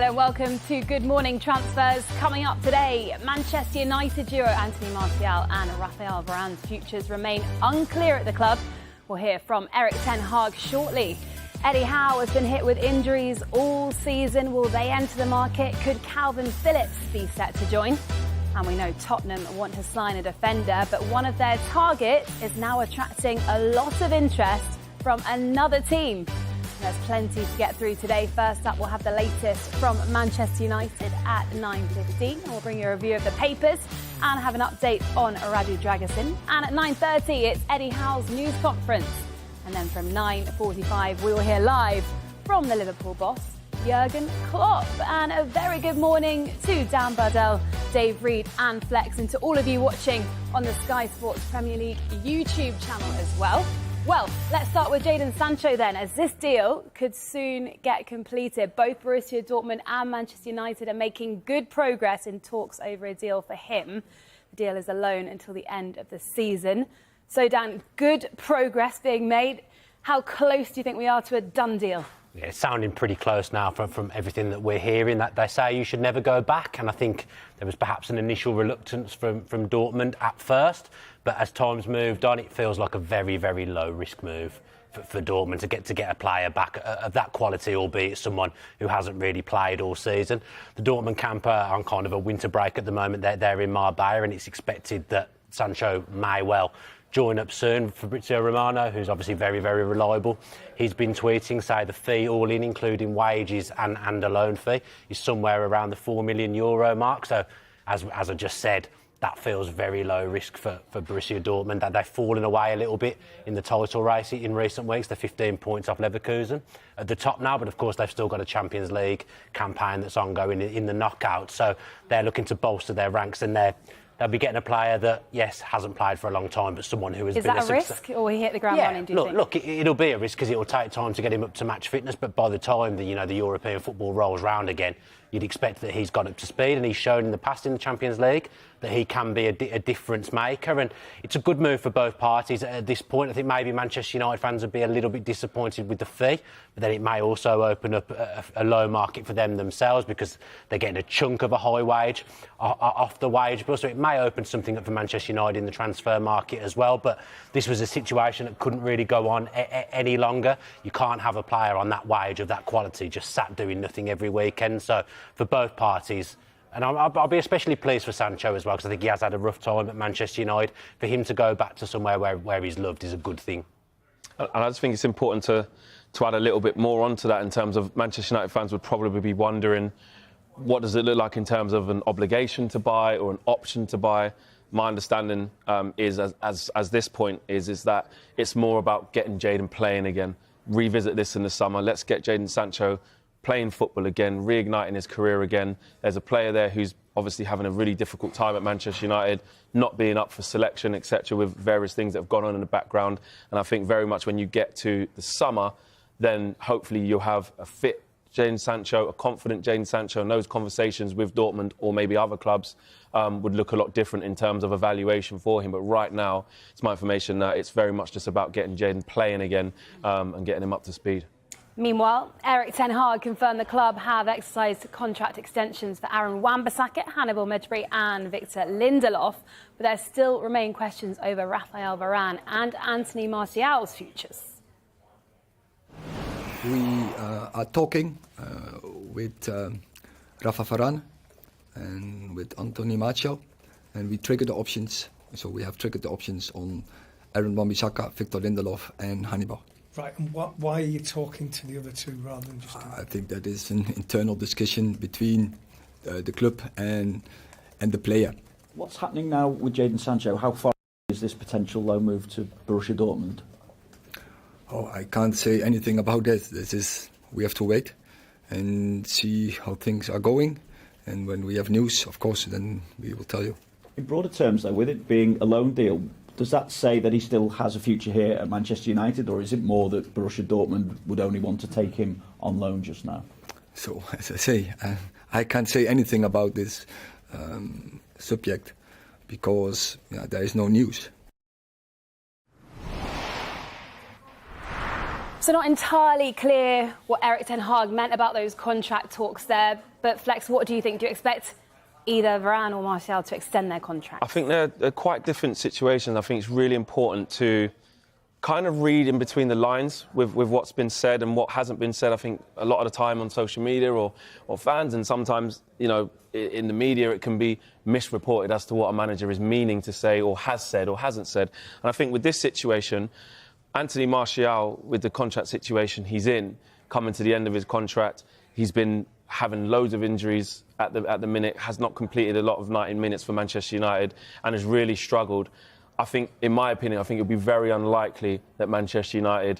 and welcome to Good Morning Transfers. Coming up today, Manchester United duo Anthony Martial and Rafael Varane's futures remain unclear at the club. We'll hear from Erik ten Hag shortly. Eddie Howe has been hit with injuries all season. Will they enter the market? Could Calvin Phillips be set to join? And we know Tottenham want to sign a defender, but one of their targets is now attracting a lot of interest from another team. There's plenty to get through today. First up, we'll have the latest from Manchester United at 9:15. We'll bring you a review of the papers and have an update on Radu Dragusin. And at 9:30, it's Eddie Howe's news conference. And then from 9:45, we will hear live from the Liverpool boss, Jurgen Klopp. And a very good morning to Dan Bardell, Dave Reed and Flex, and to all of you watching on the Sky Sports Premier League YouTube channel as well. Well, let's start with Jadon Sancho then, as this deal could soon get completed. Both Borussia Dortmund and Manchester United are making good progress in talks over a deal for him. The deal is a loan until the end of the season. So, Dan, good progress being made. How close do you think we are to a done deal? Yeah, it's sounding pretty close now from everything that we're hearing, that they say you should never go back. And I think there was perhaps an initial reluctance from Dortmund at first. But as time's moved on, it feels like a very, very low-risk move for Dortmund to get a player back of that quality, albeit someone who hasn't really played all season. The Dortmund camp are on kind of a winter break at the moment. They're in Marbella, and it's expected that Sancho may well join up soon. Fabrizio Romano, who's obviously very, very reliable, he's been tweeting, say the fee all in, including wages and a loan fee, is somewhere around the €4 million mark. So, as I just said, that feels very low risk for Borussia Dortmund. That they've fallen away a little bit in the title race in recent weeks. They're 15 points off Leverkusen at the top now, but of course they've still got a Champions League campaign that's ongoing in the knockout. So they're looking to bolster their ranks, and they'll be getting a player that, yes, hasn't played for a long time, but someone who has been a success. Is that a risk, or will he hit the ground running, do you think? Look, it'll be a risk because it'll take time to get him up to match fitness, but by the time the European football rolls round again, you'd expect that he's got up to speed, and he's shown in the past in the Champions League that he can be a difference maker, and it's a good move for both parties. At this point, I think maybe Manchester United fans would be a little bit disappointed with the fee, but then it may also open up a low market for them themselves because they're getting a chunk of a high wage off the wage bill, so it may open something up for Manchester United in the transfer market as well. But this was a situation that couldn't really go on any longer. You can't have a player on that wage of that quality just sat doing nothing every weekend. So for both parties, and I'll be especially pleased for Sancho as well, because I think he has had a rough time at Manchester United. For him to go back to somewhere where he's loved is a good thing. And I just think it's important to add a little bit more onto that in terms of Manchester United fans would probably be wondering, what does it look like in terms of an obligation to buy or an option to buy? My understanding is, as this point is that it's more about getting Jadon playing again. Revisit this in the summer. Let's get Jadon Sancho playing football again, reigniting his career again. There's a player there who's obviously having a really difficult time at Manchester United, not being up for selection, etc., with various things that have gone on in the background. And I think very much when you get to the summer, then hopefully you'll have a fit Jadon Sancho, a confident Jadon Sancho, and those conversations with Dortmund or maybe other clubs would look a lot different in terms of evaluation for him. But right now, it's my information that it's very much just about getting Jadon playing again and getting him up to speed. Meanwhile, Erik ten Hag confirmed the club have exercised contract extensions for Aaron Wan-Bissaka, Hannibal Mejbri and Victor Lindelof, but there still remain questions over Rafael Varane and Anthony Martial's futures. We are talking with Rafa Varane and with Anthony Martial, and we triggered the options. So we have triggered the options on Aaron Wan-Bissaka, Victor Lindelof and Hannibal. Right, and why are you talking to the other two rather than just... I think that is an internal discussion between the club and the player. What's happening now with Jadon Sancho? How far is this potential loan move to Borussia Dortmund? Oh, I can't say anything about that. We have to wait and see how things are going. And when we have news, of course, then we will tell you. In broader terms, though, with it being a loan deal, does that say that he still has a future here at Manchester United, or is it more that Borussia Dortmund would only want to take him on loan just now? So, as I say, I can't say anything about this subject because there is no news. So not entirely clear what Erik ten Hag meant about those contract talks there. But Flex, what do you think? Do you expect either Varane or Martial to extend their contract? I think they're quite different situations. I think it's really important to kind of read in between the lines with what's been said and what hasn't been said. I think a lot of the time on social media or fans, and sometimes, you know, in the media, it can be misreported as to what a manager is meaning to say or has said or hasn't said. And I think with this situation, Anthony Martial, with the contract situation he's in, coming to the end of his contract, he's been having loads of injuries at the minute, has not completed a lot of 90 minutes for Manchester United and has really struggled. I think, in my opinion, I think it would be very unlikely that Manchester United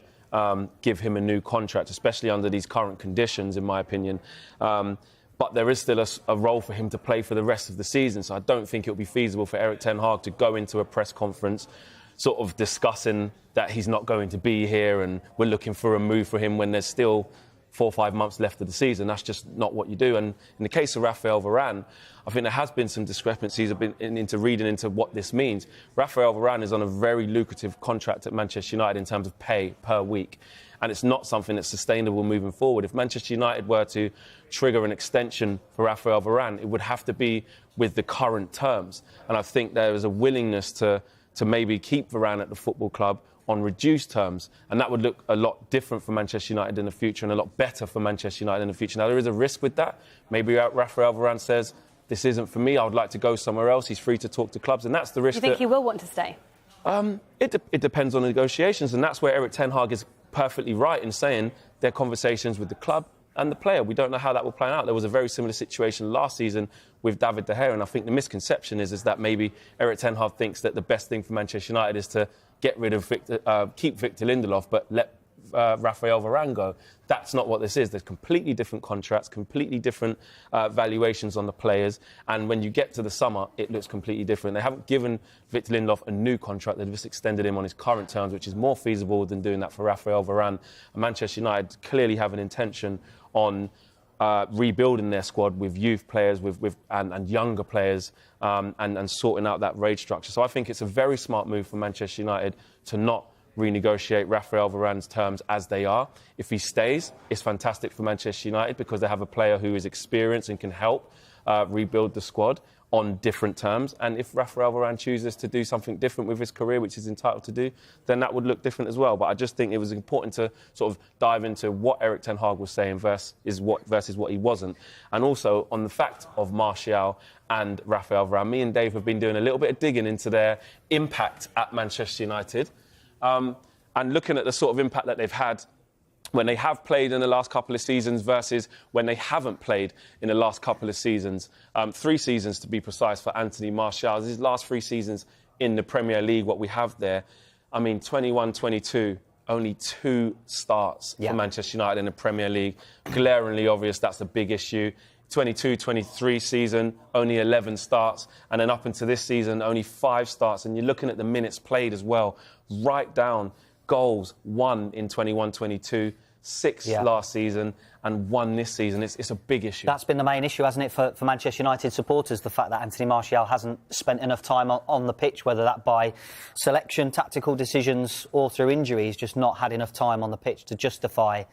give him a new contract, especially under these current conditions, in my opinion. But there is still a role for him to play for the rest of the season, so I don't think it would be feasible for Erik ten Hag to go into a press conference sort of discussing that he's not going to be here and we're looking for a move for him when there's still 4 or 5 months left of the season. That's just not what you do. And in the case of Raphael Varane, I think there has been some discrepancies into reading into what this means. Raphael Varane is on a very lucrative contract at Manchester United in terms of pay per week. And it's not something that's sustainable moving forward. If Manchester United were to trigger an extension for Raphael Varane, it would have to be with the current terms. And I think there is a willingness to maybe keep Varane at the football club on reduced terms, and that would look a lot different for Manchester United in the future and a lot better for Manchester United in the future. Now, there is a risk with that. Maybe Raphael Varane says, this isn't for me, I would like to go somewhere else. He's free to talk to clubs, and that's the risk. Do you think he will want to stay? It depends on the negotiations, and that's where Erik ten Hag is perfectly right in saying there are conversations with the club and the player. We don't know how that will play out. There was a very similar situation last season with David De Gea, and I think the misconception is that maybe Erik ten Hag thinks that the best thing for Manchester United is to get rid of keep Victor Lindelof, but let Raphael Varane go. That's not what this is. There's completely different contracts, completely different valuations on the players, and when you get to the summer, it looks completely different. They haven't given Victor Lindelof a new contract. They've just extended him on his current terms, which is more feasible than doing that for Raphael Varane. And Manchester United clearly have an intention on rebuilding their squad with youth players and younger players and sorting out that wage structure. So I think it's a very smart move for Manchester United to not renegotiate Raphael Varane's terms as they are. If he stays, it's fantastic for Manchester United because they have a player who is experienced and can help rebuild the squad on different terms. And if Raphael Varane chooses to do something different with his career, which he's entitled to do, then that would look different as well. But I just think it was important to sort of dive into what Erik ten Hag was saying versus what he wasn't. And also on the fact of Martial and Raphael Varane, me and Dave have been doing a little bit of digging into their impact at Manchester United and looking at the sort of impact that they've had when they have played in the last couple of seasons versus when they haven't played in the last couple of seasons. 3 seasons, to be precise, for Anthony Martial. His last 3 seasons in the Premier League, what we have there, I mean, 21-22, only 2 starts for Manchester United in the Premier League. Glaringly obvious, that's a big issue. 22-23 season, only 11 starts. And then up into this season, only 5 starts. And you're looking at the minutes played as well, right down. Goals, 1 in 21-22, 6 last season and 1 this season. It's a big issue. That's been the main issue, hasn't it, for Manchester United supporters, the fact that Anthony Martial hasn't spent enough time on the pitch, whether that by selection, tactical decisions or through injuries, just not had enough time on the pitch to justify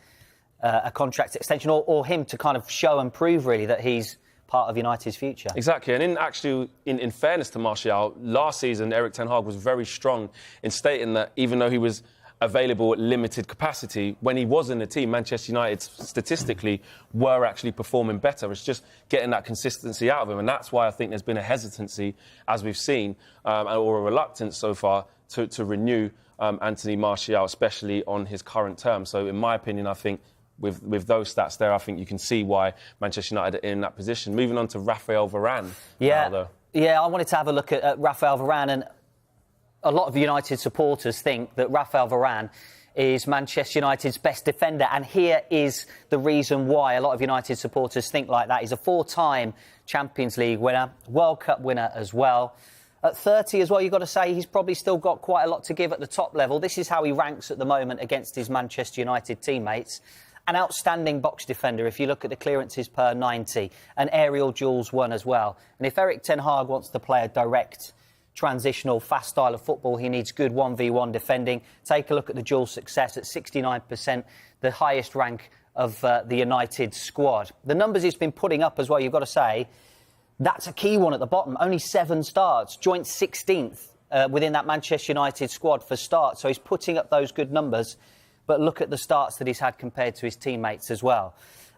a contract extension or him to kind of show and prove, really, that he's part of United's future. Exactly, and in fairness to Martial, last season Erik ten Hag was very strong in stating that even though he was available at limited capacity, when he was in the team, Manchester United statistically were actually performing better. It's just getting that consistency out of him, and that's why I think there's been a hesitancy, as we've seen, or a reluctance so far to renew Anthony Martial, especially on his current term. So in my opinion, I think with those stats there, I think you can see why Manchester United are in that position. Moving on to Raphael Varane. I wanted to have a look at Raphael Varane, and a lot of United supporters think that Raphael Varane is Manchester United's best defender, and here is the reason why a lot of United supporters think like that. He's a 4-time Champions League winner, World Cup winner as well. At 30 as well, you've got to say he's probably still got quite a lot to give at the top level. This is how he ranks at the moment against his Manchester United teammates. An outstanding box defender, if you look at the clearances per 90, and aerial duels won as well. And if Erik ten Hag wants to play a direct transitional, fast style of football. He needs good 1v1 defending. Take a look at the dual success at 69%, the highest rank of the United squad. The numbers he's been putting up as well, you've got to say, that's a key one at the bottom. Only 7 starts, joint 16th within that Manchester United squad for starts. So he's putting up those good numbers. But look at the starts that he's had compared to his teammates as well.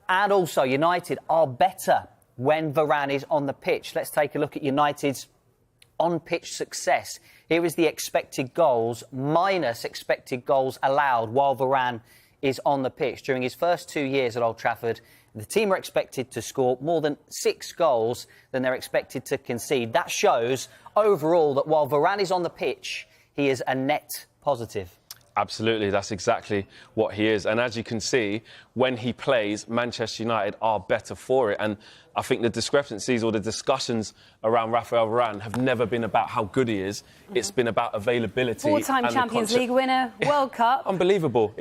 And also, United are better when Varane is on the pitch. Let's take a look at United's on-pitch success. Here is the expected goals minus expected goals allowed while Varane is on the pitch. During his first 2 years at Old Trafford, the team are expected to score more than 6 goals than they're expected to concede. That shows overall that while Varane is on the pitch, he is a net positive. Absolutely, that's exactly what he is. And as you can see, when he plays, Manchester United are better for it. And I think the discrepancies or the discussions around Raphael Varane have never been about how good he is. It's been about availability. 4-time Champions League winner, World Cup. Unbelievable.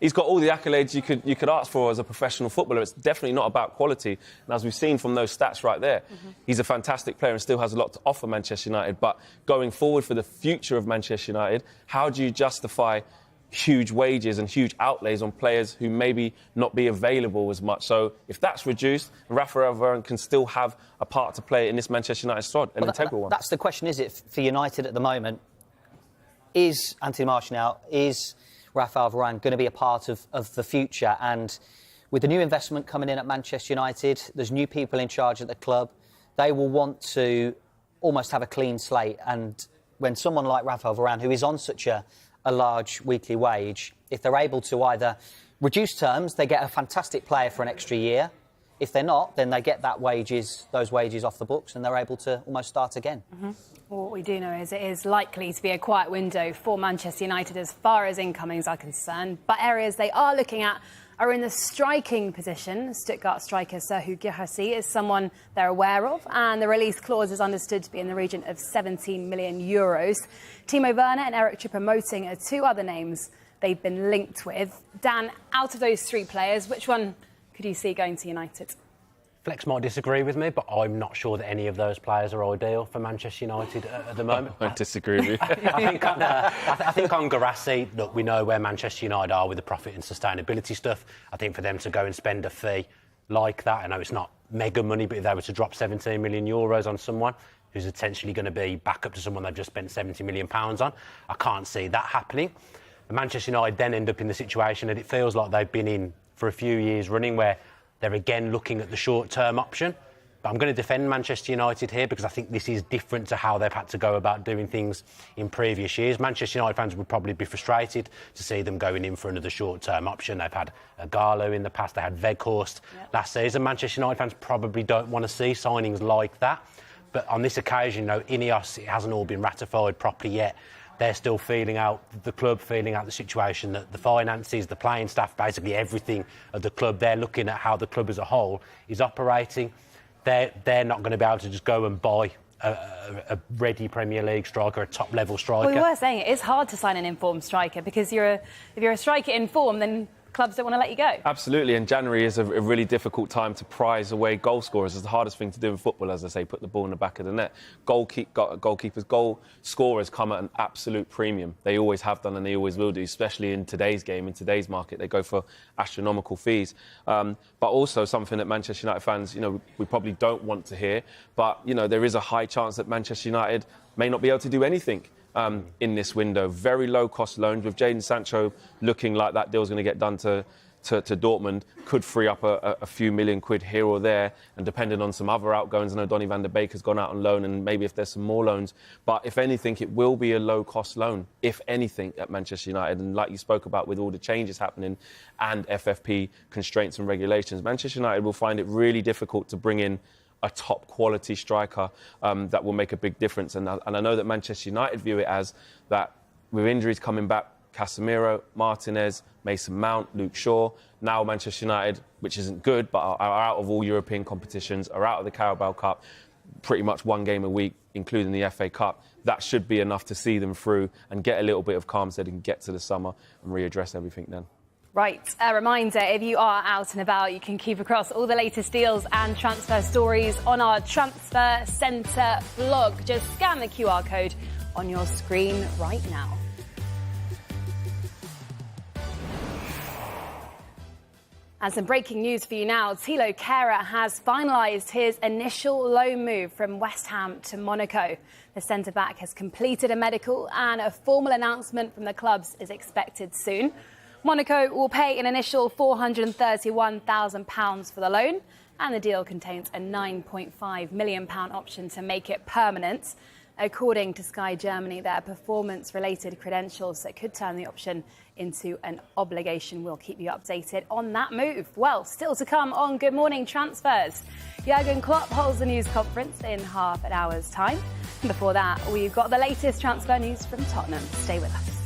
He's got all the accolades you could ask for as a professional footballer. It's definitely not about quality. And as we've seen from those stats right there, he's a fantastic player and still has a lot to offer Manchester United. But going forward for the future of Manchester United, how do you justify huge wages and huge outlays on players who maybe not be available as much? So if that's reduced, Raphael Varane can still have a part to play in this Manchester United squad, an integral one. That's the question, is it, for United at the moment? Is Anthony Martial, is Raphael Varane going to be a part of the future? And with the new investment coming in at Manchester United, there's new people in charge at the club. They will want to almost have a clean slate. And when someone like Raphael Varane, who is on such a large weekly wage, if they're able to either reduce terms, they get a fantastic player for an extra year. If they're not, then they get those wages off the books and they're able to almost start again. Well, what we do know is it is likely to be a quiet window for Manchester United as far as incomings are concerned. But areas they are looking at are in the striking position. Stuttgart striker Serhou Guirassy is someone they're aware of, and the release clause is understood to be in the region of €17 million. Timo Werner and Eric Choupo-Moting are 2 other names they've been linked with. Dan, out of those 3 players, which one could you see going to United? Flex might disagree with me, but I'm not sure that any of those players are ideal for Manchester United at the moment. I disagree with you. I think on Guirassy, look, we know where Manchester United are with the profit and sustainability stuff. I think for them to go and spend a fee like that, I know it's not mega money, but if they were to drop €17 million on someone who's essentially going to be back up to someone they've just spent £70 million on, I can't see that happening. And Manchester United then end up in the situation that it feels like they've been in for a few years running, where they're again looking at the short-term option. But I'm going to defend Manchester United here because I think this is different to how they've had to go about doing things in previous years. Manchester United fans would probably be frustrated to see them going in for another short-term option. They've had Galo in the past, they had Weghorst last season. Manchester United fans probably don't want to see signings like that. But on this occasion, Ineos, it hasn't all been ratified properly yet. They're still feeling out, the club feeling out the situation, that the finances, the playing staff, basically everything of the club, they're looking at how the club as a whole is operating. They're not going to be able to just go and buy a ready Premier League striker, a top-level striker. Well, we were saying it is hard to sign an informed striker because if you're a striker in form, then clubs don't want to let you go. Absolutely, and January is a really difficult time to prize away goal scorers. It's the hardest thing to do in football, as I say, put the ball in the back of the net. Goalkeepers, goal scorers come at an absolute premium. They always have done and they always will do, especially in today's game, in today's market. They go for astronomical fees. But also something that Manchester United fans, we probably don't want to hear. But, there is a high chance that Manchester United may not be able to do anything in this window. Very low-cost loans, with Jadon Sancho looking like that deal's going to get done to Dortmund, could free up a few million quid here or there, and depending on some other outgoings. I know Donny van der Beek has gone out on loan, and maybe if there's some more loans. But if anything, it will be a low-cost loan, if anything, at Manchester United. And like you spoke about, with all the changes happening and FFP constraints and regulations, Manchester United will find it really difficult to bring in a top quality striker that will make a big difference. And I know that Manchester United view it as that with injuries coming back, Casemiro, Martinez, Mason Mount, Luke Shaw, now Manchester United, which isn't good, but are out of all European competitions, are out of the Carabao Cup, pretty much 1 game a week, including the FA Cup. That should be enough to see them through and get a little bit of calm so they can get to the summer and readdress everything then. Right, a reminder, if you are out and about, you can keep across all the latest deals and transfer stories on our Transfer Centre blog. Just scan the QR code on your screen right now. And some breaking news for you now. Thilo Kehrer has finalised his initial loan move from West Ham to Monaco. The centre-back has completed a medical and a formal announcement from the clubs is expected soon. Monaco will pay an initial £431,000 for the loan, and the deal contains a £9.5 million option to make it permanent. According to Sky Germany, there are performance-related credentials that could turn the option into an obligation. We'll keep you updated on that move. Well, still to come on Good Morning Transfers. Jurgen Klopp holds a news conference in half an hour's time. And before that, we've got the latest transfer news from Tottenham. Stay with us.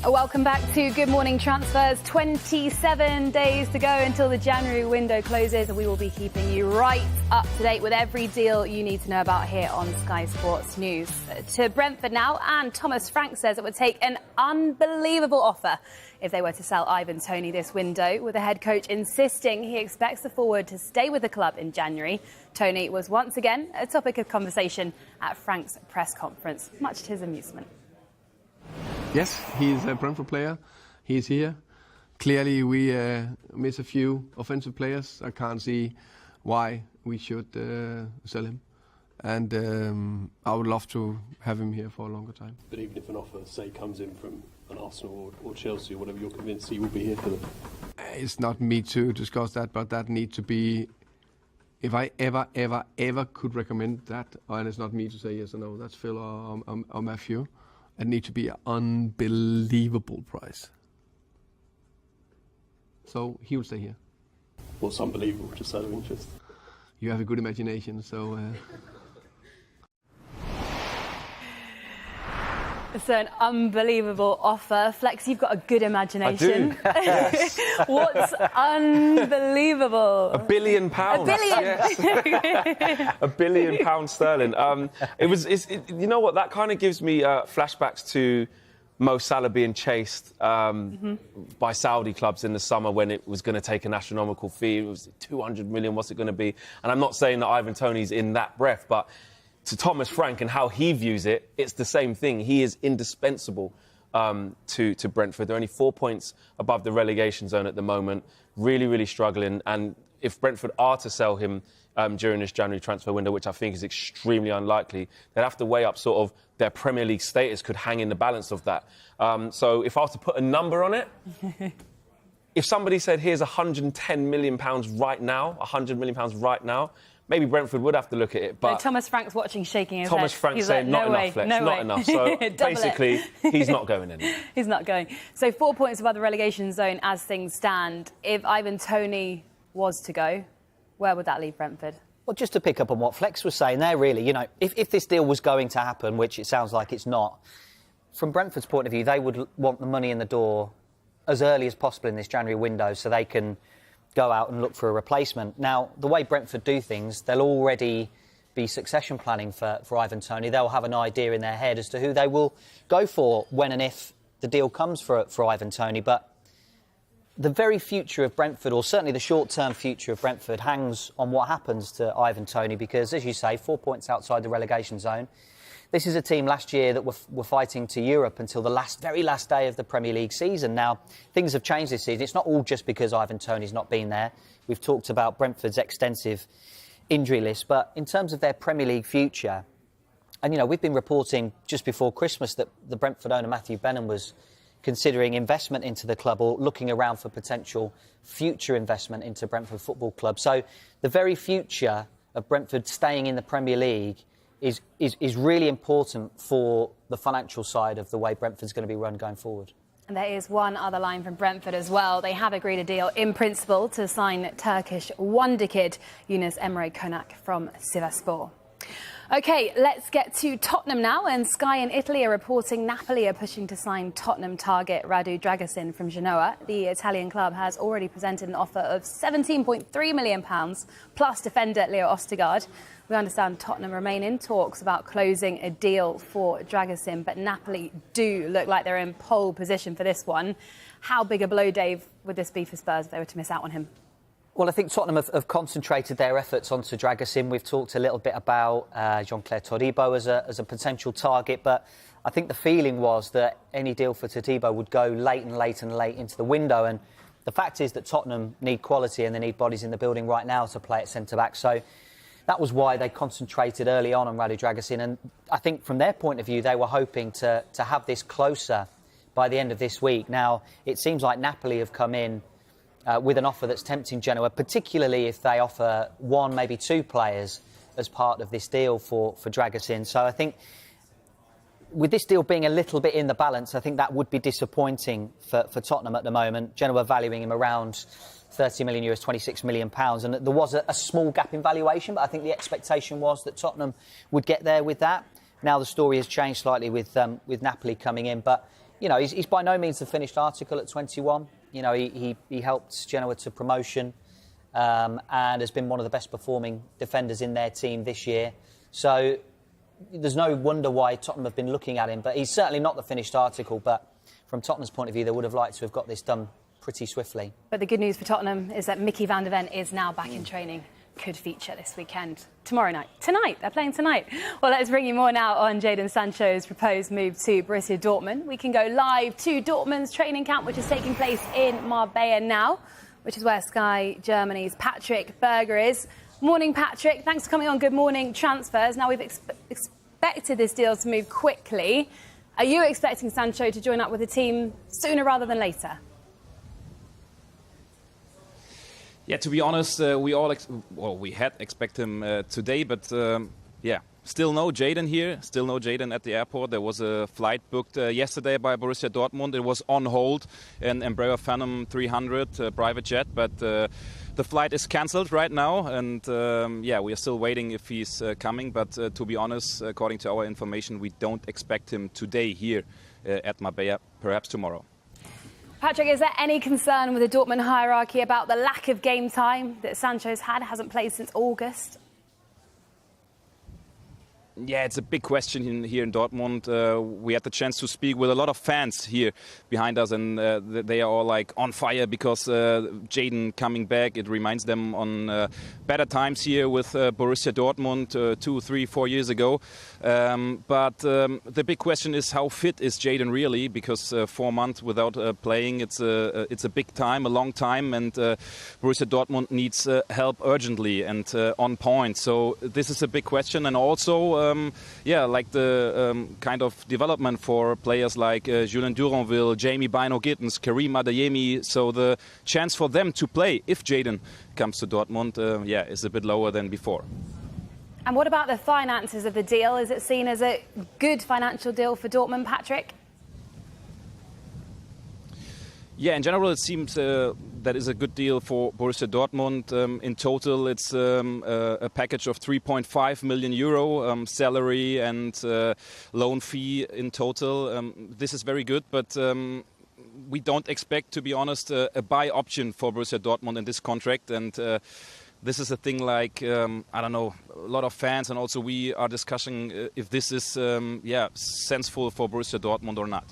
Welcome back to Good Morning Transfers. 27 days to go until the January window closes, and we will be keeping you right up to date with every deal you need to know about here on Sky Sports News. To Brentford now, and Thomas Frank says it would take an unbelievable offer if they were to sell Ivan Toney this window, with the head coach insisting he expects the forward to stay with the club in January. Toney was once again a topic of conversation at Frank's press conference, much to his amusement. Yes, he's a Brentford player. He's here. Clearly, we miss a few offensive players. I can't see why we should sell him. And I would love to have him here for a longer time. But even if an offer, say, comes in from an Arsenal or Chelsea or whatever, you're convinced he will be here for them? It's not me to discuss that, but that needs to be... If I ever could recommend that, and it's not me to say yes or no, that's Phil or Matthew, it needs to be an unbelievable price. So he will stay here. What's unbelievable, just out of interest? You have a good imagination, so... It's an unbelievable offer. Flex, you've got a good imagination. I do. Yes. What's unbelievable? £1 billion. £1 billion. Yes. £1 billion sterling. You know what? That kind of gives me flashbacks to Mo Salah being chased by Saudi clubs in the summer when it was going to take an astronomical fee. It was 200 million. What's it going to be? And I'm not saying that Ivan Toney's in that breath, but to Thomas Frank and how he views it, it's the same thing. He is indispensable to Brentford. They're only 4 points above the relegation zone at the moment. Really, really struggling. And if Brentford are to sell him during this January transfer window, which I think is extremely unlikely, they'd have to weigh up sort of their Premier League status could hang in the balance of that. So if I was to put a number on it, if somebody said, here's £110 million right now, £100 million right now, maybe Brentford would have to look at it. But no, Thomas Frank's watching, shaking his Thomas head. Frank's He's saying, like, not enough, Flex, not enough. So basically, he's not going anywhere. He's not going. So 4 points above the relegation zone as things stand. If Ivan Toney was to go, where would that leave Brentford? Well, just to pick up on what Flex was saying there, really, you know, if this deal was going to happen, which it sounds like it's not, from Brentford's point of view, they would want the money in the door as early as possible in this January window so they can go out and look for a replacement. Now, the way Brentford do things, they'll already be succession planning for Ivan Toney. They'll have an idea in their head as to who they will go for when and if the deal comes for Ivan Toney. But the very future of Brentford, or certainly the short-term future of Brentford, hangs on what happens to Ivan Toney because, as you say, 4 points outside the relegation zone. This is a team last year that were fighting to Europe until the very last day of the Premier League season. Now, things have changed this season. It's not all just because Ivan Toney's not been there. We've talked about Brentford's extensive injury list. But in terms of their Premier League future, and, you know, we've been reporting just before Christmas that the Brentford owner, Matthew Benham, was considering investment into the club or looking around for potential future investment into Brentford Football Club. So the very future of Brentford staying in the Premier League is really important for the financial side of the way Brentford's going to be run going forward. And there is one other line from Brentford as well. They have agreed a deal in principle to sign Turkish wonder kid Yunus Emre Konak from Sivasspor. OK, let's get to Tottenham now. And Sky in Italy are reporting Napoli are pushing to sign Tottenham target Radu Dragusin from Genoa. The Italian club has already presented an offer of £17.3 million plus defender Leo Ostigard. We understand Tottenham remain in talks about closing a deal for Dragusin, but Napoli do look like they're in pole position for this one. How big a blow, Dave, would this be for Spurs if they were to miss out on him? Well, I think Tottenham have concentrated their efforts onto Dragusin. We've talked a little bit about Jean-Claire Todibo as a potential target, but I think the feeling was that any deal for Todibo would go late into the window. And the fact is that Tottenham need quality and they need bodies in the building right now to play at centre-back. So that was why they concentrated early on Radu Dragusin. And I think from their point of view, they were hoping to have this closer by the end of this week. Now, it seems like Napoli have come in with an offer that's tempting Genoa, particularly if they offer one, maybe two players as part of this deal for Dragusin. So I think with this deal being a little bit in the balance, I think that would be disappointing for Tottenham at the moment. Genoa valuing him around €30 million, £26 million. And there was a small gap in valuation, but I think the expectation was that Tottenham would get there with that. Now the story has changed slightly with Napoli coming in. But you know, he's by no means the finished article at 21. You know, he helped Genoa to promotion and has been one of the best performing defenders in their team this year. So there's no wonder why Tottenham have been looking at him. But he's certainly not the finished article. But from Tottenham's point of view, they would have liked to have got this done pretty swiftly. But the good news for Tottenham is that Mickey van der Ven is now back in training. Could feature this weekend. Tomorrow night. Tonight. They're playing tonight. Well, let's bring you more now on Jadon Sancho's proposed move to Borussia Dortmund. We can go live to Dortmund's training camp, which is taking place in Marbella now, which is where Sky Germany's Patrick Berger is. Morning, Patrick. Thanks for coming on Good Morning Transfers. Now, we've expected this deal to move quickly. Are you expecting Sancho to join up with the team sooner rather than later? Yeah, to be honest, we had expect him today, but yeah, still no Jadon here, still no Jadon at the airport. There was a flight booked yesterday by Borussia Dortmund. It was on hold, an Embraer Phantom 300 private jet, but the flight is cancelled right now, and yeah, we are still waiting if he's coming. But to be honest, according to our information, we don't expect him today here at Marbella, perhaps tomorrow. Patrick, is there any concern with the Dortmund hierarchy about the lack of game time that Sancho's had? Hasn't played since August. Yeah, it's a big question here in Dortmund. We had the chance to speak with a lot of fans here behind us, and they are all like on fire because Jadon coming back. It reminds them on better times here with Borussia Dortmund 2, 3, 4 years ago. But the big question is how fit is Jadon really? Because 4 months without playing, it's a big time, a long time, and Borussia Dortmund needs help urgently and on point. So this is a big question, and also. Yeah, like the kind of development for players like Julien Duranville, Jamie Bino-Gittens, Karim Adeyemi. So the chance for them to play if Jadon comes to Dortmund, yeah, is a bit lower than before. And what about the finances of the deal? Is it seen as a good financial deal for Dortmund, Patrick? Yeah, in general, it seems that is a good deal for Borussia Dortmund. In total, it's a package of 3.5 million euro salary and loan fee in total. This is very good, but we don't expect, to be honest, a buy option for Borussia Dortmund in this contract. And this is a thing like, I don't know, a lot of fans and also we are discussing if this is, yeah, sensible for Borussia Dortmund or not.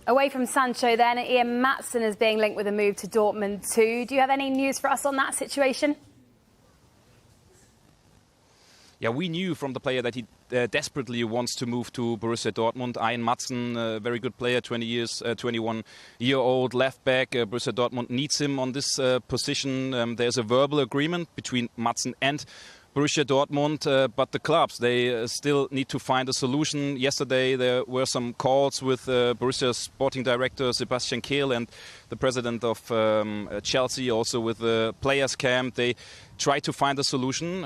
Away from Sancho then, Ian Maatsen is being linked with a move to Dortmund too. Do you have any news for us on that situation? Yeah, we knew from the player that he desperately wants to move to Borussia Dortmund. Ian Maatsen, a very good player, 21-year-old left back. Borussia Dortmund needs him on this position. There's a verbal agreement between Maatsen and Borussia Dortmund, but the clubs, they still need to find a solution. Yesterday there were some calls with Borussia's sporting director Sebastian Kehl and the president of Chelsea, also with the players' camp. They try to find a solution.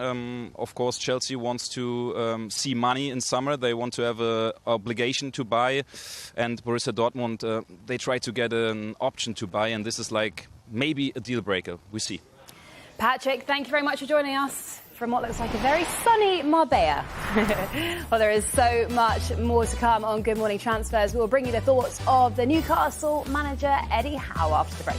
Of course, Chelsea wants to see money in summer. They want to have an obligation to buy. And Borussia Dortmund, they try to get an option to buy. And this is like maybe a deal breaker. We see. Patrick, thank you very much for joining us from what looks like a very sunny Marbella. Well, there is so much more to come on Good Morning Transfers. We will bring you the thoughts of the Newcastle manager Eddie Howe after the break.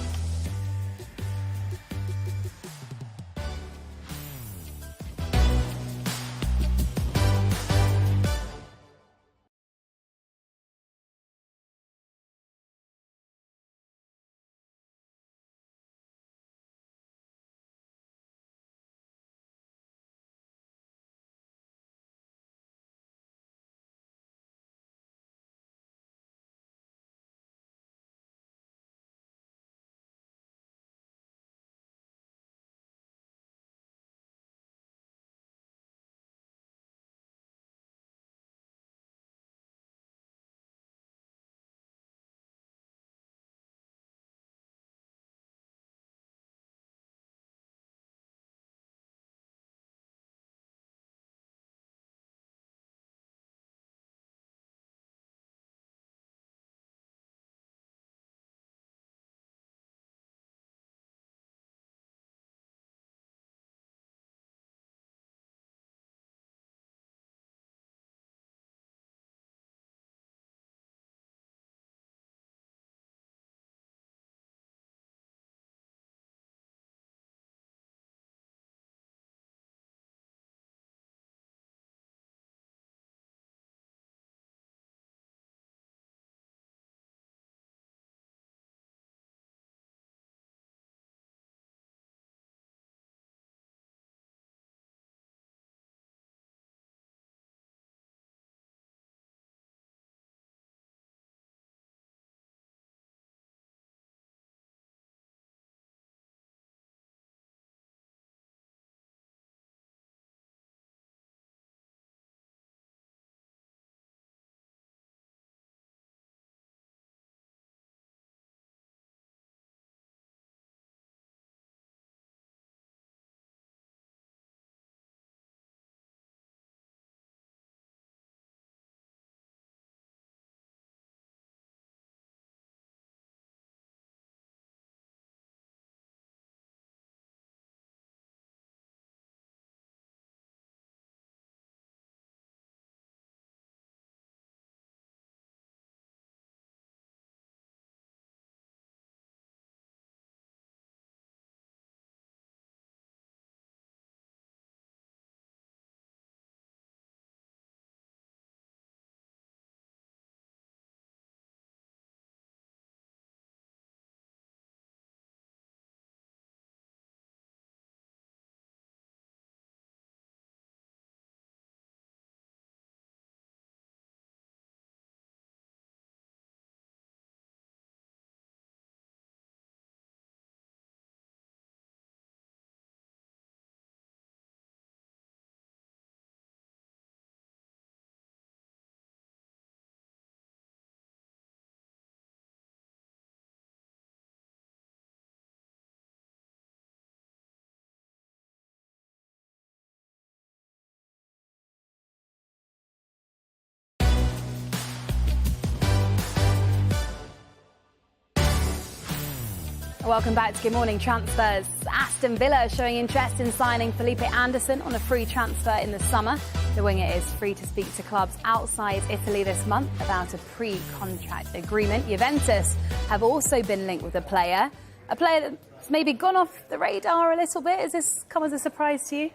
Welcome back to Good Morning Transfers. Aston Villa showing interest in signing Felipe Anderson on a free transfer in the summer. The winger is free to speak to clubs outside Italy this month about a pre-contract agreement. Juventus have also been linked with a player that's maybe gone off the radar a little bit. Has this come as a surprise to you?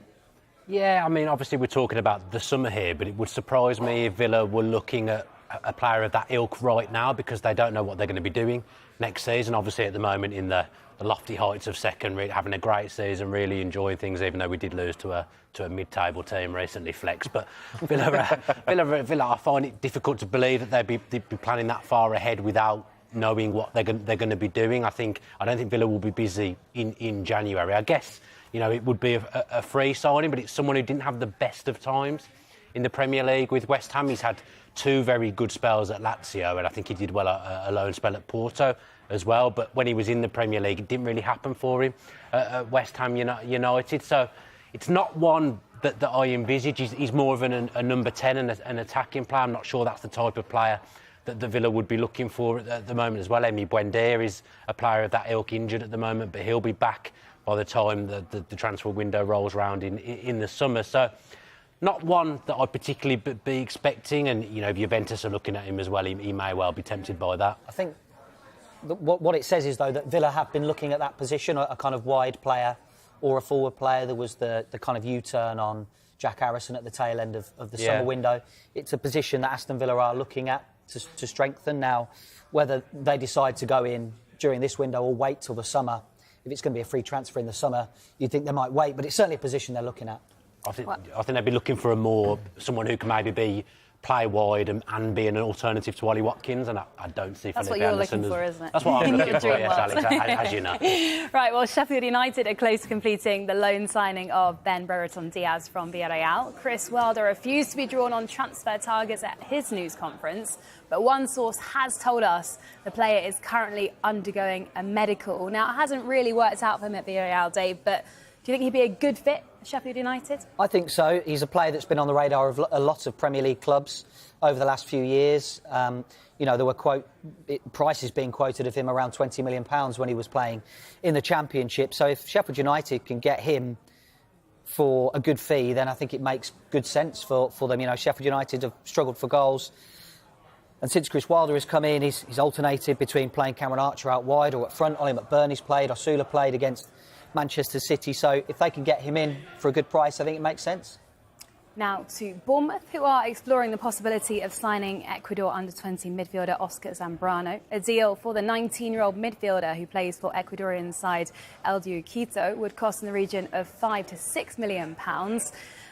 Yeah, I mean, obviously we're talking about the summer here, but it would surprise me if Villa were looking at a player of that ilk right now, because they don't know what they're going to be doing next season. Obviously, at the moment, in the lofty heights of second, having a great season, really enjoying things, even though we did lose to a mid-table team recently, Flex. But Villa, I find it difficult to believe that they'd be planning that far ahead without knowing what they're going to be doing. I don't think Villa will be busy in January. I guess, it would be a free signing, but it's someone who didn't have the best of times in the Premier League with West Ham. He's had 2 very good spells at Lazio, and I think he did well a loan spell at Porto as well. But when he was in the Premier League, it didn't really happen for him at West Ham United. So it's not one that I envisage. He's more of a number 10 and an attacking player. I'm not sure that's the type of player that the Villa would be looking for at the moment as well. Emi Buendia is a player of that ilk, injured at the moment, but he'll be back by the time the transfer window rolls around in the summer. So not one that I'd particularly be expecting, and if Juventus are looking at him as well, he may well be tempted by that. I think what it says is, though, that Villa have been looking at that position, a kind of wide player or a forward player. There was the kind of U-turn on Jack Harrison at the tail end of the summer window. It's a position that Aston Villa are looking at to strengthen. Now, whether they decide to go in during this window or wait till the summer, if it's going to be a free transfer in the summer, you'd think they might wait, but it's certainly a position they're looking at. I think they'd be looking for someone who can maybe play wide and be an alternative to Ollie Watkins, and I don't see That's Felipe what you're Anderson looking for, isn't it? That's what I'm looking for, yes, Alex, as you know. Right, well, Sheffield United are close to completing the loan signing of Ben Brereton Diaz from Villarreal. Chris Wilder refused to be drawn on transfer targets at his news conference, but one source has told us the player is currently undergoing a medical. Now, it hasn't really worked out for him at Villarreal, Dave, but do you think he'd be a good fit for Sheffield United? I think so. He's a player that's been on the radar of a lot of Premier League clubs over the last few years. There were prices being quoted of him around £20 million when he was playing in the Championship. So if Sheffield United can get him for a good fee, then I think it makes good sense for them. Sheffield United have struggled for goals. And since Chris Wilder has come in, he's alternated between playing Cameron Archer out wide or up front. Ollie McBurney's played, Osula played against Manchester City. So if they can get him in for a good price, I think it makes sense. Now to Bournemouth, who are exploring the possibility of signing Ecuador under-20 midfielder Oscar Zambrano. A deal for the 19-year-old midfielder who plays for Ecuadorian side El Quito would cost in the region of £5 to £6 million.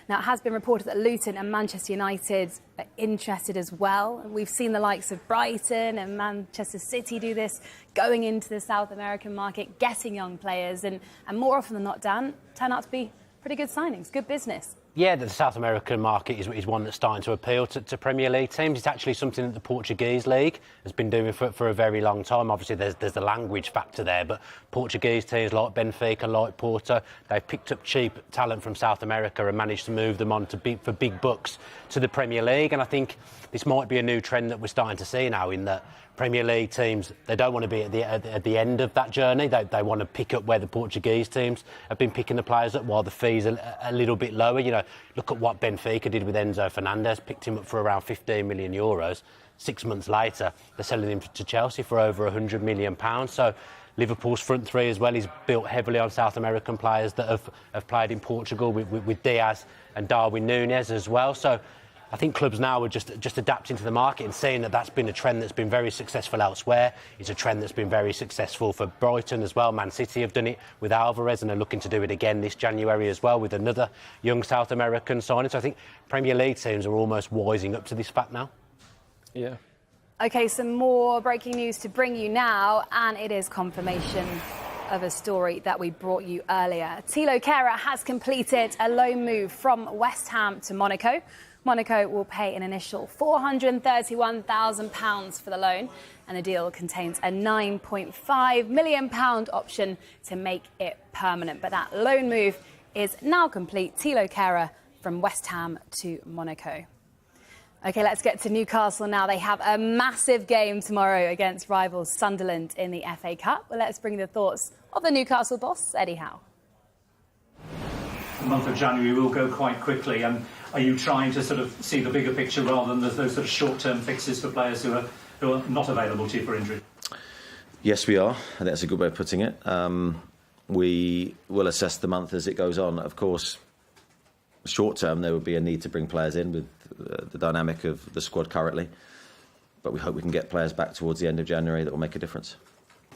Now, it has been reported that Luton and Manchester United are interested as well. We've seen the likes of Brighton and Manchester City do this, going into the South American market, getting young players, and more often than not, Dan, turn out to be pretty good signings, good business. Yeah, the South American market is one that's starting to appeal to Premier League teams. It's actually something that the Portuguese league has been doing for a very long time. Obviously, there's the language factor there, but Portuguese teams like Benfica, like Porto, they've picked up cheap talent from South America and managed to move them on for big bucks to the Premier League. And I think this might be a new trend that we're starting to see now, in that Premier League teams, they don't want to be at the end of that journey. They want to pick up where the Portuguese teams have been picking the players up, while the fees are a little bit lower. Look at what Benfica did with Enzo Fernandez, picked him up for around €15 million. 6 months later, they're selling him to Chelsea for over £100 million. So Liverpool's front three as well is built heavily on South American players that have played in Portugal, with Diaz and Darwin Núñez as well. So I think clubs now are just adapting to the market and seeing that that's been a trend that's been very successful elsewhere. It's a trend that's been very successful for Brighton as well. Man City have done it with Alvarez and are looking to do it again this January as well with another young South American signing. So I think Premier League teams are almost wising up to this fact now. Yeah. OK, some more breaking news to bring you now, and it is confirmation of a story that we brought you earlier. Thilo Kehrer has completed a loan move from West Ham to Monaco. Monaco will pay an initial £431,000 for the loan, and the deal contains a £9.5 million option to make it permanent. But that loan move is now complete. Thilo Kehrer from West Ham to Monaco. OK, let's get to Newcastle now. They have a massive game tomorrow against rivals Sunderland in the FA Cup. Well, let's bring the thoughts of the Newcastle boss, Eddie Howe. The month of January will go quite quickly. Are you trying to sort of see the bigger picture rather than those sort of short-term fixes for players who are not available to you for injury? Yes, we are. I think that's a good way of putting it. We will assess the month as it goes on. Of course, short term there would be a need to bring players in with the dynamic of the squad currently. But we hope we can get players back towards the end of January that will make a difference.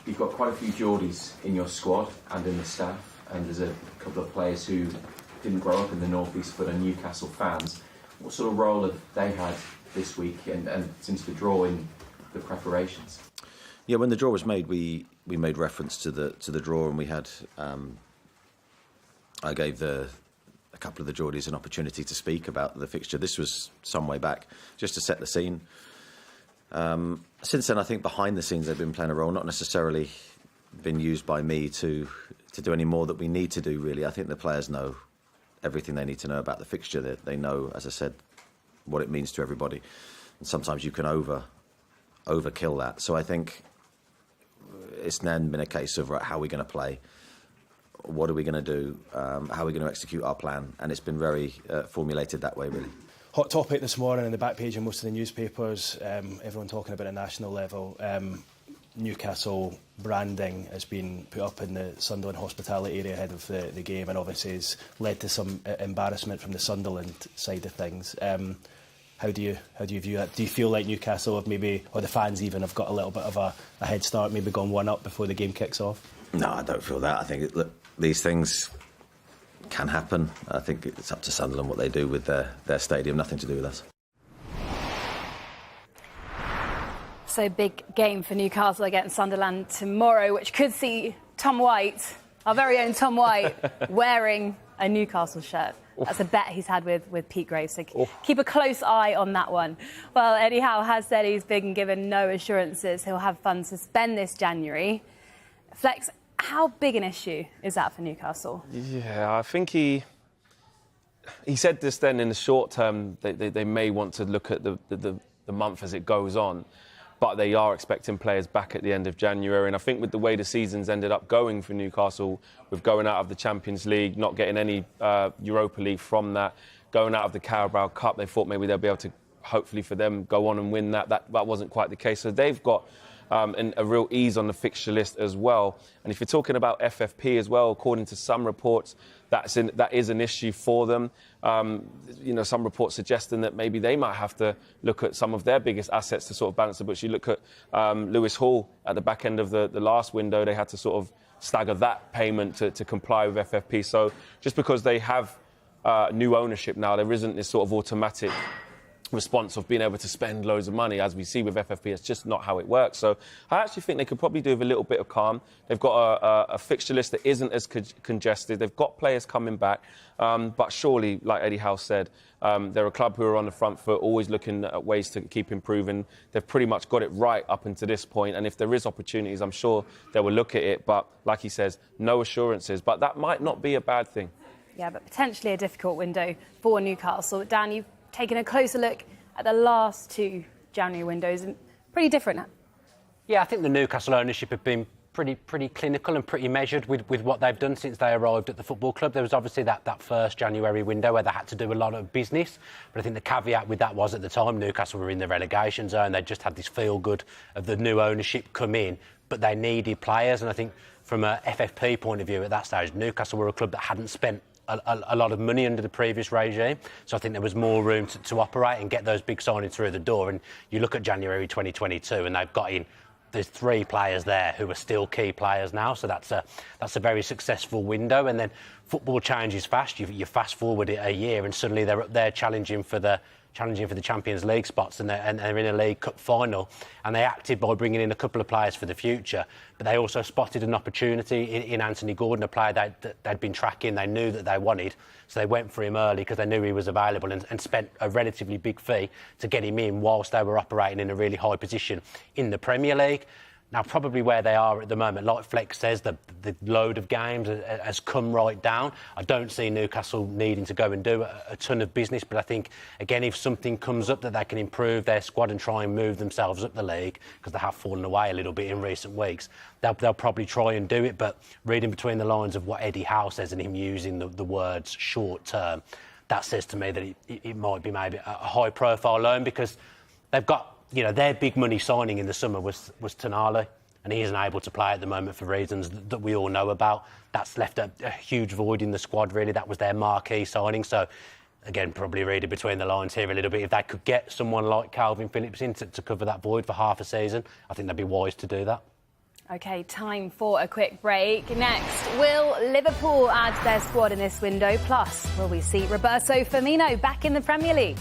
You've got quite a few Geordies in your squad and in the staff, and there's a couple of players who didn't grow up in the North East but are Newcastle fans. What sort of role have they had this week and since the draw in the preparations? Yeah, when the draw was made, we made reference to the draw, and we had I gave a couple of the Geordies an opportunity to speak about the fixture. This was some way back, just to set the scene. Since then, I think behind the scenes they've been playing a role, not necessarily been used by me to do any more that we need to do, really. I think the players know everything they need to know about the fixture. They know, as I said, what it means to everybody. And sometimes you can overkill that. So I think it's then been a case of, right, how are we going to play? What are we going to do? How are we going to execute our plan? And it's been very formulated that way, really. Hot topic this morning on the back page of most of the newspapers, everyone talking about a national level. Newcastle branding has been put up in the Sunderland hospitality area ahead of the game, and obviously has led to some embarrassment from the Sunderland side of things. How do you view that? Do you feel like Newcastle have maybe, or the fans even, have got a little bit of a head start, maybe gone one up before the game kicks off? No, I don't feel that. I think look, these things can happen. I think it's up to Sunderland what they do with their stadium, nothing to do with us. So big game for Newcastle against Sunderland tomorrow, which could see Tom White, our very own Tom White, wearing a Newcastle shirt. That's a bet he's had with Pete Graves, so keep a close eye on that one. Well, Eddie Howe has said he's been given no assurances he'll have funds to spend this January. Flex, how big an issue is that for Newcastle? Yeah, I think he said this then in the short term, they may want to look at the month as it goes on. But they are expecting players back at the end of January. And I think with the way the season's ended up going for Newcastle, with going out of the Champions League, not getting any Europa League from that, going out of the Carabao Cup, they thought maybe they'll be able to, hopefully for them, go on and win that. That wasn't quite the case. So they've got a real ease on the fixture list as well. And if you're talking about FFP as well, according to some reports, that is an issue for them. Some reports suggesting that maybe they might have to look at some of their biggest assets to sort of balance the books. You look at Lewis Hall at the back end of the last window, they had to sort of stagger that payment to comply with FFP. So just because they have new ownership now, there isn't this sort of automatic response of being able to spend loads of money, as we see with FFP. It's just not how it works. So I actually think they could probably do with a little bit of calm. They've got a fixture list that isn't as congested. They've got players coming back. But surely, like Eddie Howe said, they're a club who are on the front foot, always looking at ways to keep improving. They've pretty much got it right up until this point. And if there is opportunities, I'm sure they will look at it. But like he says, no assurances. But that might not be a bad thing. Yeah, but potentially a difficult window for Newcastle. Dan, you've taken a closer look at the last two January windows, and pretty different. Yeah, I think the Newcastle ownership have been pretty clinical and pretty measured with what they've done since they arrived at the football club. There was obviously that first January window where they had to do a lot of business, but I think the caveat with that was at the time Newcastle were in the relegation zone. They just had this feel good of the new ownership come in, but they needed players, and I think from a FFP point of view at that stage, Newcastle were a club that hadn't spent a lot of money under the previous regime, so I think there was more room to operate and get those big signings through the door. And you look at January 2022 and they've got in, there's 3 players there who are still key players now, so that's a very successful window. And then football changes fast. You fast forward it a year and suddenly they're up there challenging for the Champions League spots, and they're in a League Cup final, and they acted by bringing in a couple of players for the future, but they also spotted an opportunity in Anthony Gordon, a player that they'd been tracking. They knew that they wanted, so they went for him early because they knew he was available, and spent a relatively big fee to get him in whilst they were operating in a really high position in the Premier League. Now, probably where they are at the moment, like Flex says, the load of games has come right down. I don't see Newcastle needing to go and do a ton of business, but I think, again, if something comes up that they can improve their squad and try and move themselves up the league, because they have fallen away a little bit in recent weeks, they'll probably try and do it. But reading between the lines of what Eddie Howe says and him using the words short term, that says to me that it might be maybe a high-profile loan, because they've got, you know, their big money signing in the summer was Tonali, and he isn't able to play at the moment for reasons that we all know about. That's left a huge void in the squad, really. That was their marquee signing. So, again, probably reading between the lines here a little bit. If they could get someone like Calvin Phillips in to cover that void for half a season, I think they'd be wise to do that. OK, time for a quick break. Next, will Liverpool add to their squad in this window? Plus, will we see Roberto Firmino back in the Premier League?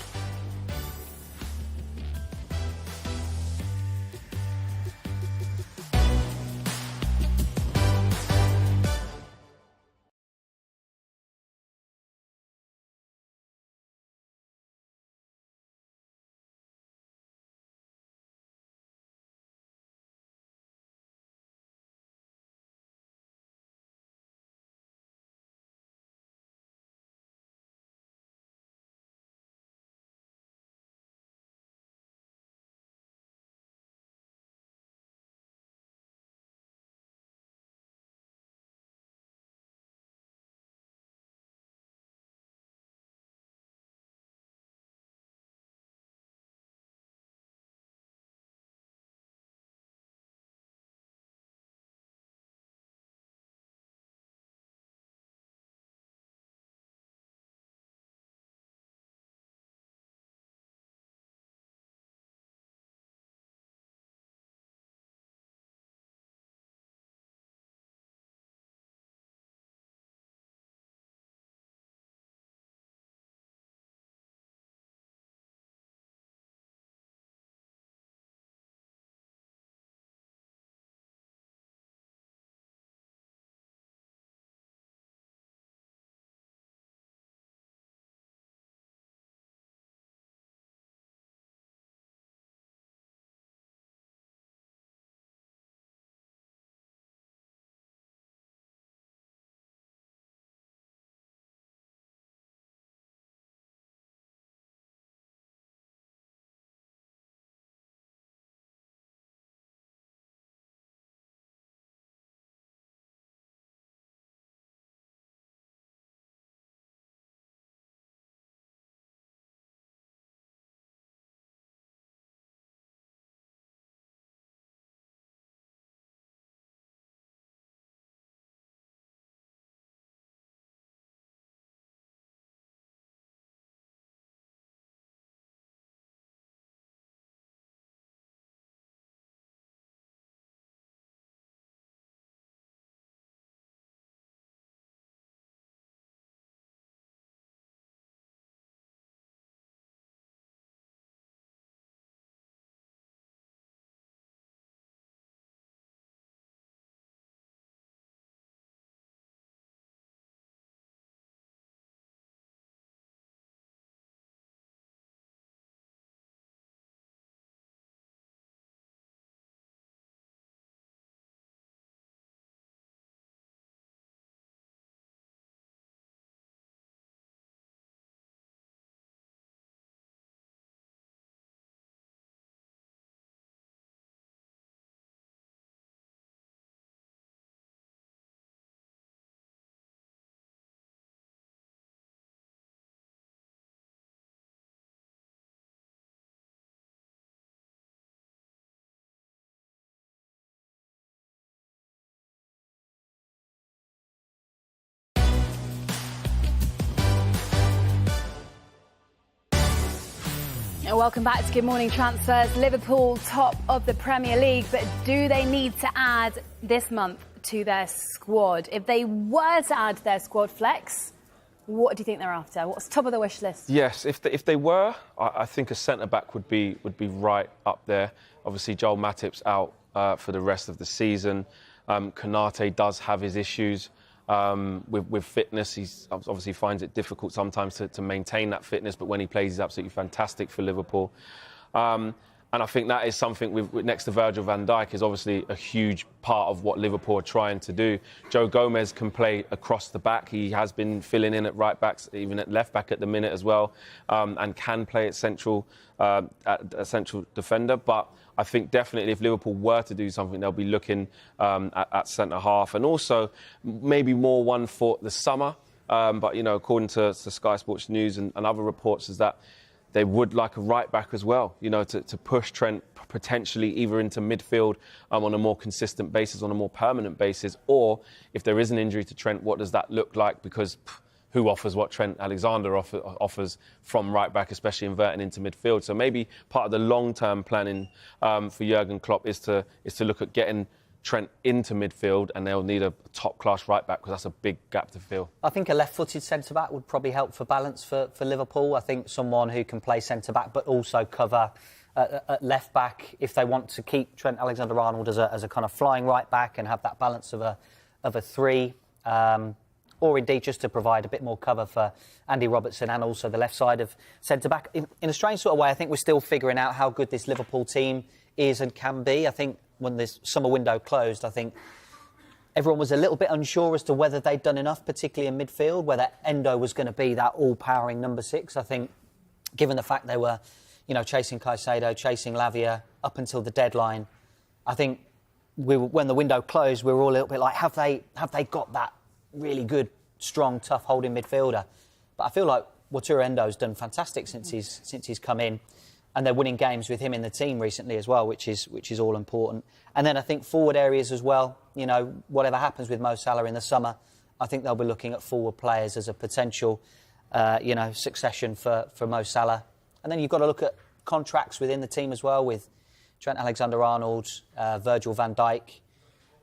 Welcome back to Good Morning Transfers. Liverpool top of the Premier League, but do they need to add this month to their squad? If they were to add to their squad, Flex, what do you think they're after? What's top of the wish list? Yes, if they were, I think a centre-back would be right up there. Obviously, Joel Matip's out for the rest of the season. Konate does have his issues with fitness. He obviously finds it difficult sometimes to maintain that fitness, but when he plays, he's absolutely fantastic for Liverpool. And And I think that is something with next to Virgil van Dijk is obviously a huge part of what Liverpool are trying to do. Joe Gomez can play across the back. He has been filling in at right backs, even at left back at the minute as well, and can play at central defender. But I think definitely if Liverpool were to do something, they'll be looking at centre half, and also maybe more one for the summer. But according to Sky Sports News and other reports, is that they would like a right back as well, to push Trent potentially either into midfield on a more consistent basis, on a more permanent basis, or if there is an injury to Trent, what does that look like? Because who offers what Trent Alexander offers from right back, especially inverting into midfield? So maybe part of the long-term planning for Jurgen Klopp is to look at getting Trent into midfield, and they'll need a top-class right-back because that's a big gap to fill. I think a left-footed centre-back would probably help for balance for Liverpool. I think someone who can play centre-back but also cover at left-back if they want to keep Trent Alexander-Arnold as a kind of flying right-back and have that balance of a three, or indeed just to provide a bit more cover for Andy Robertson and also the left side of centre-back. In a strange sort of way, I think we're still figuring out how good this Liverpool team is and can be. I think when this summer window closed, I think everyone was a little bit unsure as to whether they'd done enough, particularly in midfield, whether Endo was going to be that all-powering number 6. I think, given the fact they were, chasing Caicedo, chasing Lavia up until the deadline, I think when the window closed, we were all a little bit like, have they got that really good, strong, tough holding midfielder? But I feel like Wataru Endo's done fantastic since he's come in. And they're winning games with him in the team recently as well, which is all important. And then I think forward areas as well. Whatever happens with Mo Salah in the summer, I think they'll be looking at forward players as a potential, succession for Mo Salah. And then you've got to look at contracts within the team as well, with Trent Alexander-Arnold, Virgil van Dijk,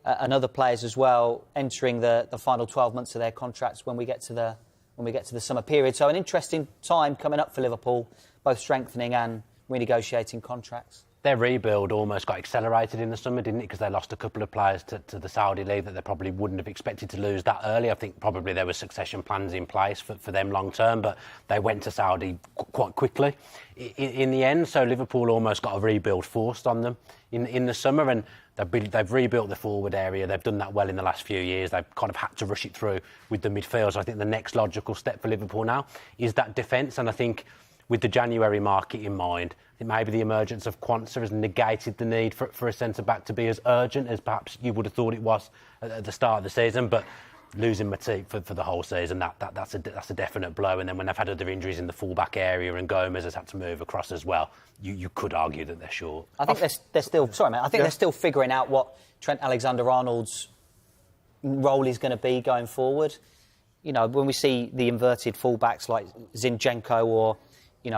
and other players as well entering the final 12 months of their contracts when we get to the summer period. So an interesting time coming up for Liverpool, both strengthening and renegotiating contracts. Their rebuild almost got accelerated in the summer, didn't it? Because they lost a couple of players to the Saudi League that they probably wouldn't have expected to lose that early. I think probably there were succession plans in place for them long term, but they went to Saudi quite quickly in the end. So Liverpool almost got a rebuild forced on them in the summer, and they've rebuilt the forward area. They've done that well in the last few years. They've kind of had to rush it through with the midfield. So I think the next logical step for Liverpool now is that defence, and I think with the January market in mind, I think maybe the emergence of Quansah has negated the need for a centre-back to be as urgent as perhaps you would have thought it was at the start of the season. But losing Matip for the whole season, that's a definite blow. And then when they've had other injuries in the full-back area and Gomez has had to move across as well, you could argue that they're short. I think they're still... Sorry, mate. I think they're still figuring out what Trent Alexander-Arnold's role is going to be going forward. When we see the inverted full-backs like Zinchenko or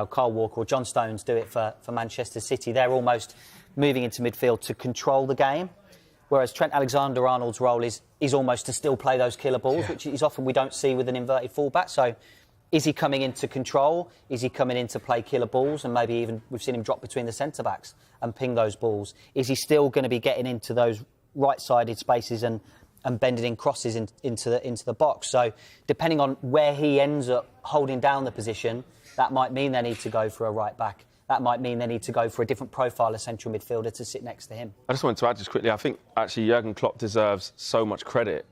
Kyle Walker or John Stones do it for Manchester City, they're almost moving into midfield to control the game, whereas Trent Alexander-Arnold's role is almost to still play those killer balls, which is often we don't see with an inverted fullback. So is he coming in to control? Is he coming in to play killer balls? And maybe even we've seen him drop between the centre-backs and ping those balls. Is he still going to be getting into those right-sided spaces and bending in crosses into the box? So depending on where he ends up holding down the position, that might mean they need to go for a right-back. That might mean they need to go for a different profile of central midfielder to sit next to him. I just wanted to add just quickly, I think actually Jurgen Klopp deserves so much credit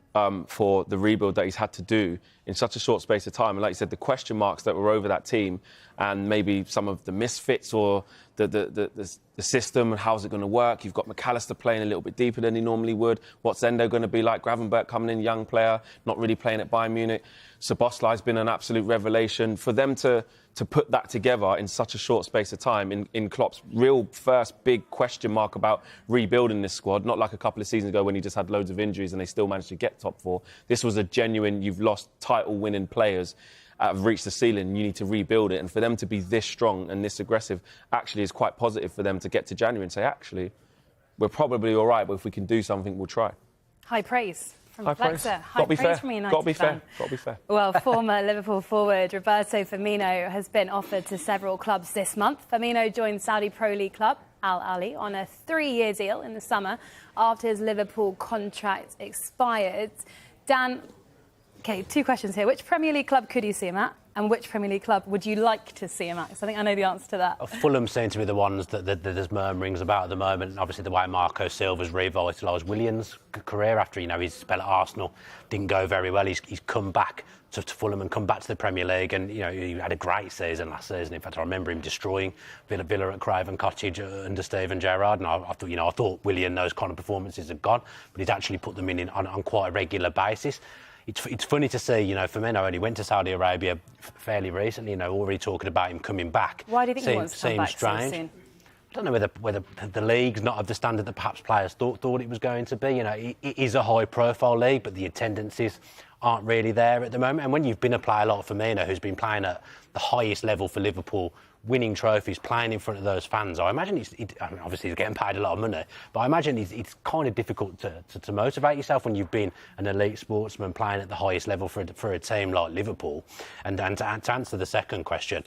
for the rebuild that he's had to do in such a short space of time. And like you said, the question marks that were over that team and maybe some of the misfits or the system and how's it going to work. You've got McAllister playing a little bit deeper than he normally would. What's Endo going to be like? Gravenberch coming in, young player, not really playing at Bayern Munich. Szoboszlai's been an absolute revelation. For them to put that together in such a short space of time in Klopp's real first big question mark about rebuilding this squad, not like a couple of seasons ago when he just had loads of injuries and they still managed to get top 4. This was a genuine, you've lost title-winning players, have reached the ceiling, you need to rebuild it. And for them to be this strong and this aggressive actually is quite positive for them to get to January and say, actually, we're probably all right, but if we can do something, we'll try. High praise from High praise. Flexa. High praise from a United Got to be fan. fair. Got to be fair. Well, former Liverpool forward Roberto Firmino has been offered to several clubs this month. Firmino joined Saudi Pro League club Al Ahly on a 3-year deal in the summer after his Liverpool contract expired. Dan, okay, 2 questions here. Which Premier League club could you see him at? And which Premier League club would you like to see him at? 'Cause I think I know the answer to that. Fulham seem to be the ones that there's murmurings about at the moment. Obviously, the way Marco Silva's revitalised Williams' career after his spell at Arsenal didn't go very well. He's come back to Fulham and come back to the Premier League, and he had a great season last season. In fact, I remember him destroying Villa at Craven Cottage under Steven Gerrard, and I thought Willian, those kind of performances had gone, but he's actually put them in on quite a regular basis. It's funny to see, Firmino only went to Saudi Arabia fairly recently, already talking about him coming back. Why do you think he wants to come back strange. so soon? I don't know whether the league's not of the standard that perhaps players thought it was going to be. It is a high-profile league, but the attendances aren't really there at the moment. And when you've been a player like Firmino, who's been playing at the highest level for Liverpool, winning trophies, playing in front of those fans, I imagine obviously he's getting paid a lot of money, but I imagine it's kind of difficult to motivate yourself when you've been an elite sportsman playing at the highest level for a team like Liverpool. And to answer the second question,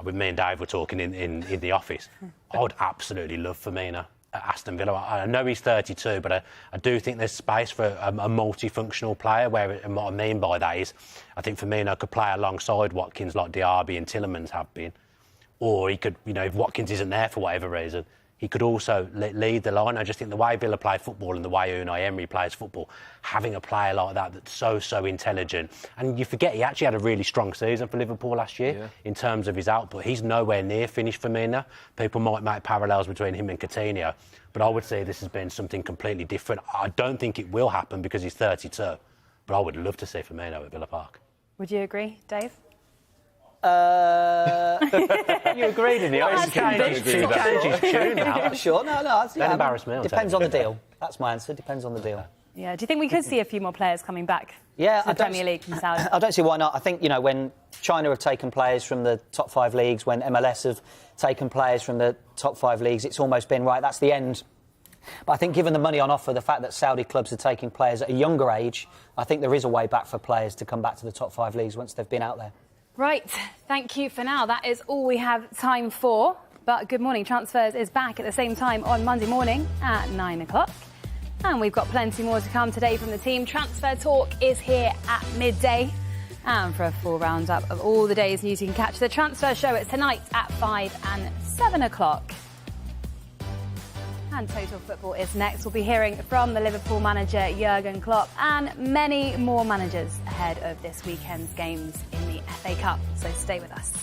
with me and Dave were talking in the office, I would absolutely love Firmino at Aston Villa. I know he's 32, but I do think there's space for a multifunctional player, and what I mean by that is I think Firmino could play alongside Watkins like Diaby and Tielemans have been. Or he could, if Watkins isn't there for whatever reason, he could also lead the line. I just think the way Villa play football and the way Unai Emery plays football, having a player like that's so intelligent. And you forget he actually had a really strong season for Liverpool last year in terms of his output. He's nowhere near finished for Firmino. People might make parallels between him and Coutinho, but I would say this has been something completely different. I don't think it will happen because he's 32, but I would love to see Firmino at Villa Park. Would you agree, Dave? You agreed in the He changed his tune now. Sure, no. Don't embarrass me. Depends on the deal. That's my answer. Depends on the deal. Yeah. Do you think we could see a few more players coming back to the Premier League from Saudi? I don't see why not. I think, when China have taken players from the top 5 leagues, when MLS have taken players from the top 5 leagues, it's almost been, right, that's the end. But I think given the money on offer, the fact that Saudi clubs are taking players at a younger age, I think there is a way back for players to come back to the top 5 leagues once they've been out there. Right, thank you for now. That is all we have time for. But Good Morning Transfers is back at the same time on Monday morning at 9 o'clock. And we've got plenty more to come today from the team. Transfer Talk is here at midday. And for a full roundup of all the day's news, you can catch the Transfer Show tonight at 5 and 7 o'clock. And Total Football is next. We'll be hearing from the Liverpool manager Jurgen Klopp and many more managers ahead of this weekend's games in the FA Cup. So stay with us.